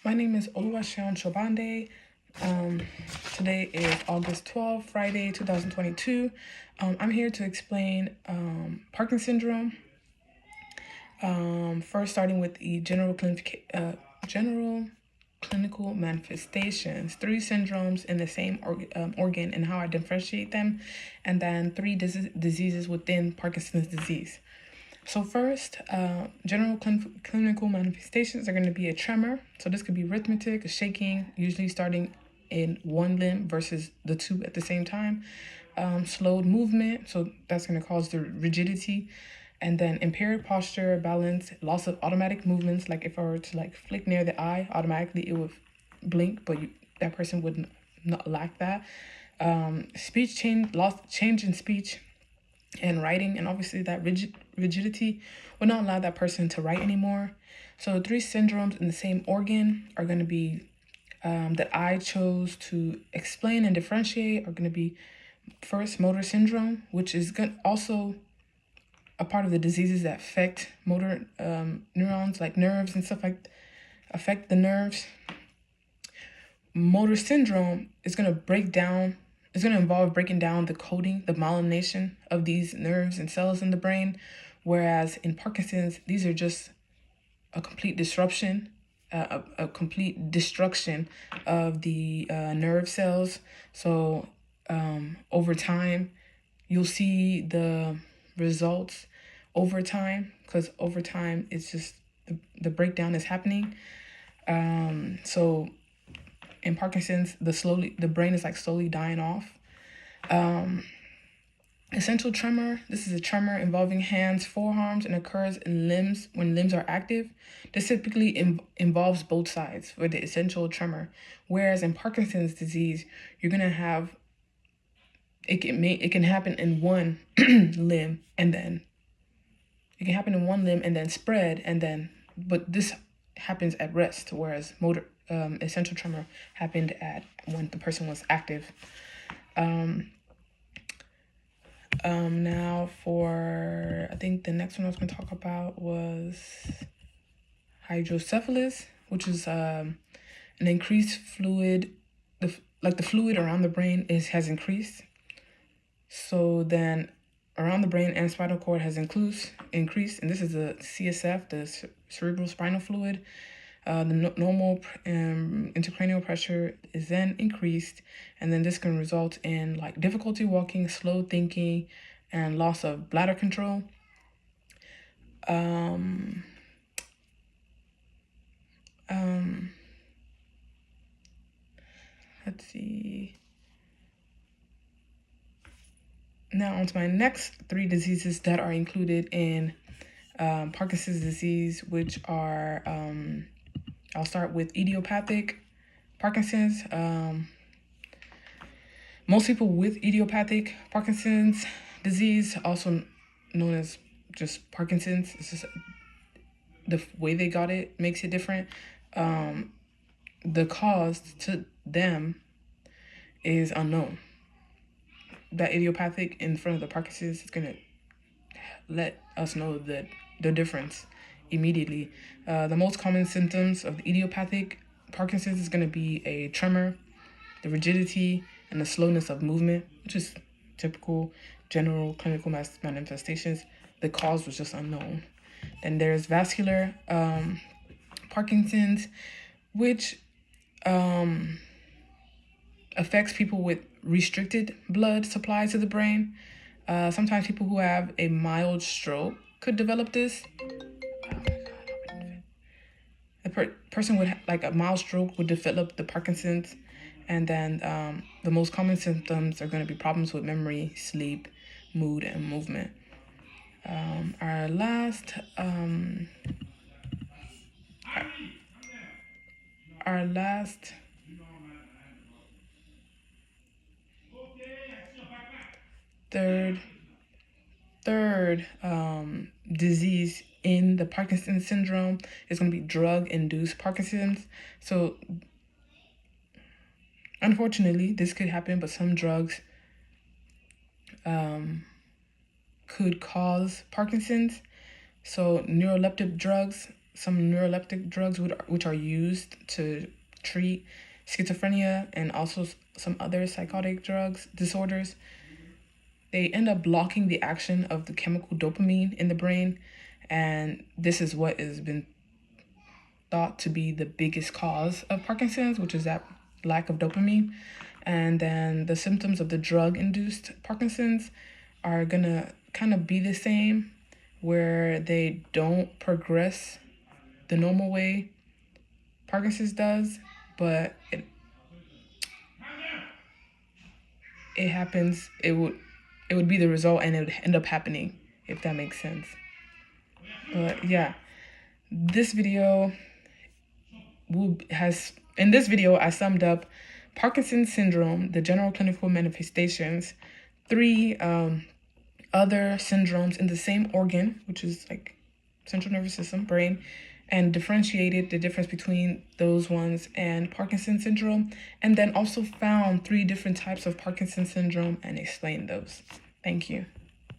My name is Oluwaseun Shobande. Today is August 12th, Friday, 2022. I'm here to explain Parkinson syndrome. First, starting with the general clinical manifestations, 3 syndromes in the same organ and how I differentiate them, and then 3 diseases within Parkinson's disease. So first, general clinical manifestations are going to be a tremor. So this could be arithmetic, a shaking, usually starting in one limb versus the 2 at the same time. Slowed movement, so that's going to cause the rigidity. And then impaired posture, balance, loss of automatic movements. Like if I were to flick near the eye, automatically it would blink, but that person would not lack that. Speech change in speech and writing, and obviously that rigidity would not allow that person to write anymore. So 3 syndromes in the same organ are going to be that I chose to explain and differentiate are going to be first motor syndrome, which is also a part of the diseases that affect motor neurons, like nerves and stuff affect the nerves. Motor syndrome is going to involve breaking down the coding, the myelination of these nerves and cells in the brain, whereas in Parkinson's, these are just a complete disruption, a complete destruction of the nerve cells. So over time, you'll see the results over time, because over time, it's just the breakdown is happening. So in Parkinson's, the brain is slowly dying off. Essential tremor. This is a tremor involving hands, forearms, and occurs in limbs when limbs are active. This typically involves both sides for the essential tremor. Whereas in Parkinson's disease, you're gonna have it can happen in one limb and then spread, but this happens at rest, whereas motor essential tremor happened when the person was active. Now I think the next one I was going to talk about was hydrocephalus, which is an increased fluid. The fluid around the brain has increased. So then around the brain and spinal cord has increased, and this is the CSF, the cerebral spinal fluid. The normal intracranial pressure is then increased, and then this can result in difficulty walking, slow thinking, and loss of bladder control. Let's see. Now on to my next 3 diseases that are included in Parkinson's disease, which are, I'll start with idiopathic Parkinson's. Most people with idiopathic Parkinson's disease, also known as just Parkinson's, it's just the way they got it makes it different. The cause to them is unknown. That idiopathic in front of the Parkinson's is going to let us know the difference immediately. The most common symptoms of the idiopathic Parkinson's is going to be a tremor, the rigidity, and the slowness of movement, which is typical general clinical manifestations. The cause was just unknown. Then there's vascular Parkinson's, which affects people with restricted blood supply to the brain. Sometimes people who have a mild stroke could develop this. A person with a mild stroke would develop the Parkinson's, and then the most common symptoms are going to be problems with memory, sleep, mood, and movement. Our last third disease in the Parkinson's syndrome is going to be drug-induced Parkinson's. So unfortunately, this could happen, but some drugs could cause Parkinson's. So neuroleptic drugs some neuroleptic drugs which are used to treat schizophrenia and also some other psychotic disorders. They end up blocking the action of the chemical dopamine in the brain, and this is what has been thought to be the biggest cause of Parkinson's, which is that lack of dopamine. And then the symptoms of the drug-induced Parkinson's are gonna kind of be the same, where they don't progress the normal way Parkinson's does, but it happens. It would be the result, and it would end up happening, if that makes sense. But yeah, this video in this video I summed up Parkinson's syndrome, the general clinical manifestations, 3 other syndromes in the same organ, which is like central nervous system, brain, and differentiated the difference between those ones and Parkinson's syndrome, and then also found 3 different types of Parkinson's syndrome and explained those. Thank you.